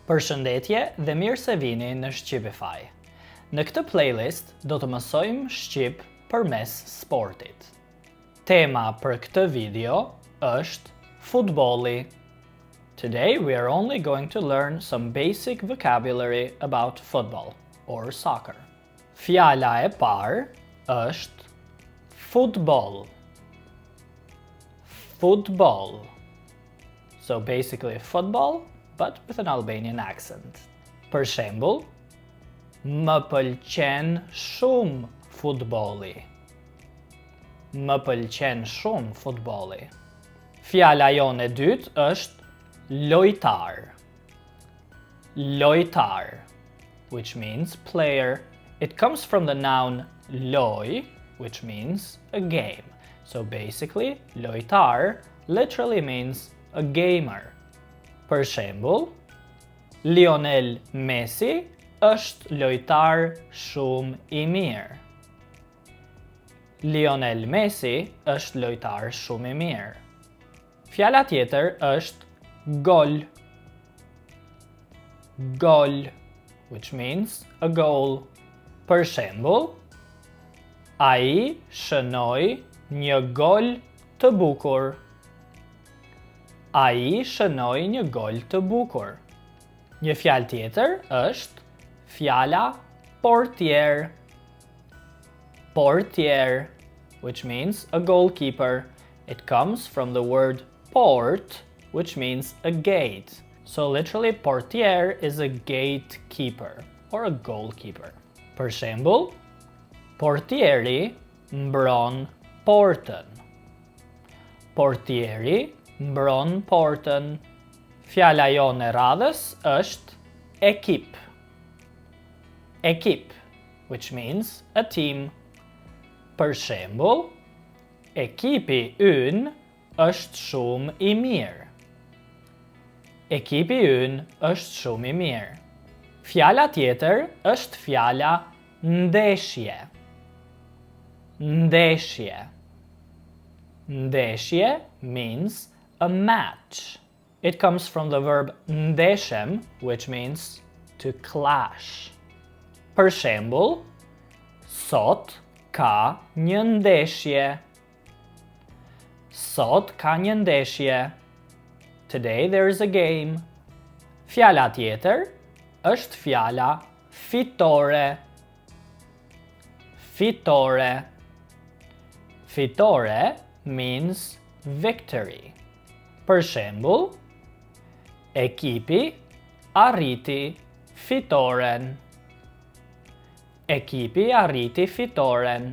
Përshëndetje dhe mirë se vini në Shqipify. Në këtë playlist do të mësojmë Shqip përmes sportit. Tema për këtë video është futbolli. Today we are only going to learn some basic vocabulary about football or soccer. Fjala e parë është futboll. Futboll. So basically football, but with an Albanian accent. Për shembull, më pëlqen shumë futbolli. Më pëlqen shumë futbolli. Fjala jonë e dytë është lojtar. Lojtar, which means player. It comes from the noun loj, which means a game. So basically, lojtar literally means a gamer. Për shembull, Lionel Messi është lojtar shumë i mirë. Lionel Messi është lojtar shumë i mirë. Fjala tjetër është gol. Gol, which means a goal. Për shembull, ai shënoi një gol të bukur. Ai shënoi një gol të bukur. Një fjalë tjetër është fjala portier. Portier, which means a goalkeeper. It comes from the word port, which means a gate. So literally, portier is a gatekeeper or a goalkeeper. Për shembull, portieri mbron portën. Portieri mbron portën. Fjala jonë e radhës është ekip. Ekip, which means a team. Për shembull, ekipi ynë është shumë i mirë. Ekipi ynë është shumë i mirë. Fjala tjetër është fjala ndeshje. Ndeshje. Ndeshje means a match. It comes from the verb ndeshem, which means to clash. Për shembull, sot ka një ndeshje. Sot ka një ndeshje. Today there is a game. Fjala tjetër është fjala fitore. Fitore. Fitore means victory. Për shembull, ekipi arriti fitoren. Ekipi arriti fitoren.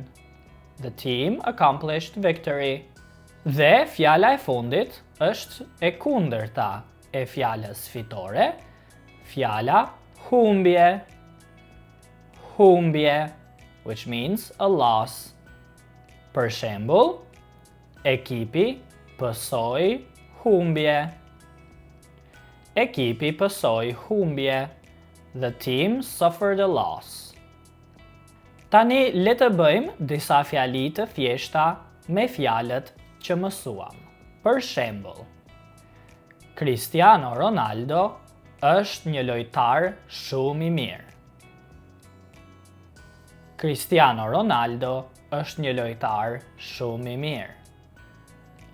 The team accomplished victory. Dhe fjala e fundit është e kundërta e fjalës fitore, fjala humbje. Humbje, which means a loss. Për shembull, ekipi pësoi humbje. Ekipi pësoi humbje. The team suffered a loss. Tani le të bëjmë disa fjali të thjeshta me fjalët që mësuam. Për shembull, Cristiano Ronaldo është një lojtar shumë i mirë. Cristiano Ronaldo është një lojtar shumë i mirë.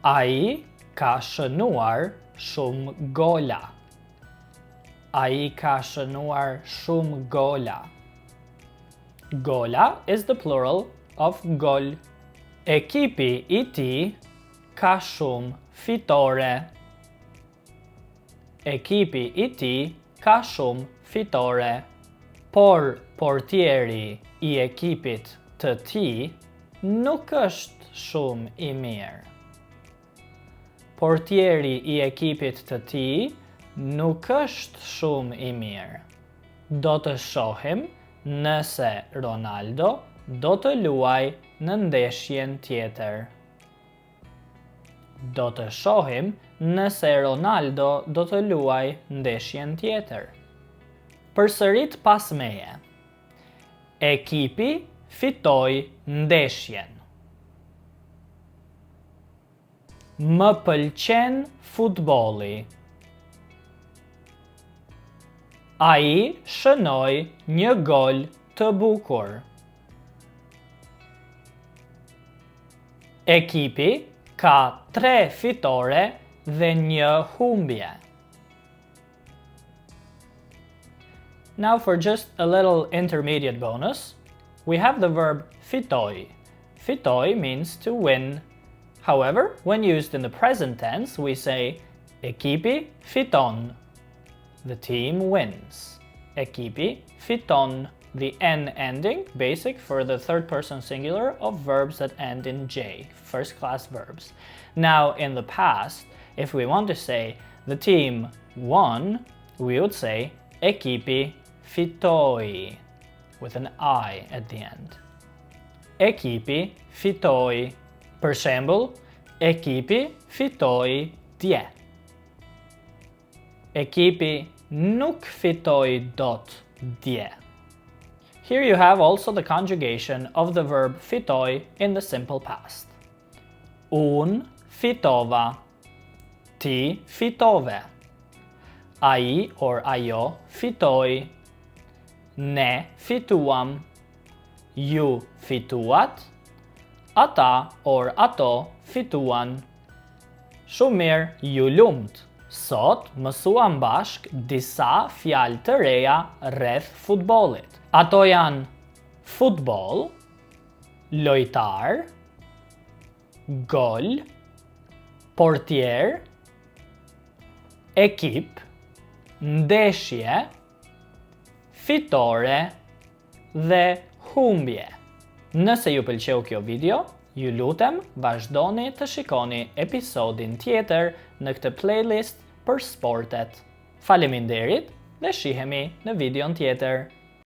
Ai ka shënuar shumë gola. Ai ka shënuar shumë gola. Gola is the plural of gol. Ekipi i tij ka shumë fitore. Ekipi i tij ka shumë fitore. Por portieri i ekipit të tij nuk është shumë i mirë. Portieri i ekipit të tij nuk është shumë i mirë. Do të shohim nëse Ronaldo do të luajë në ndeshjen tjetër. Do të shohim nëse Ronaldo do të luajë ndeshjen tjetër. Përsërit pas meje. Ekipi fitoi ndeshjen. Më pëlqen futbolli. Ai shënoi një gol të bukur. Ekipi ka 3 fitore dhe një humbje. Now for just a little intermediate bonus, we have the verb fitoi. Fitoi means to win. However, when used in the present tense, we say ekipi fiton. The team wins. Ekipi fiton. The N ending, basic for the third person singular of verbs that end in J, first class verbs. Now, in the past, if we want to say the team won, we would say ekipi fitoi, with an I at the end. Ekipi fitoi. Per shembull, ekipi fitoi dje. Ekipi nuk fitoi dot dje. Here you have also the conjugation of the verb fitoi in the simple past. Un fitova. Ti fitove. Ai or ajo fitoi. Ne fituam. Ju fituat. Ata or ato fituan. Shumë mirë, ju lumt. Sot mësuam bashk disa fjalë të reja rreth futbollit. Ato janë futboll, lojtar, gol, portier, ekip, ndeshje, fitore dhe humbje. Nëse ju pëlqeu kjo video, ju lutem vazhdoni të shikoni episodin tjetër në këtë playlist për sportet. Faleminderit dhe shihemi në videon tjetër.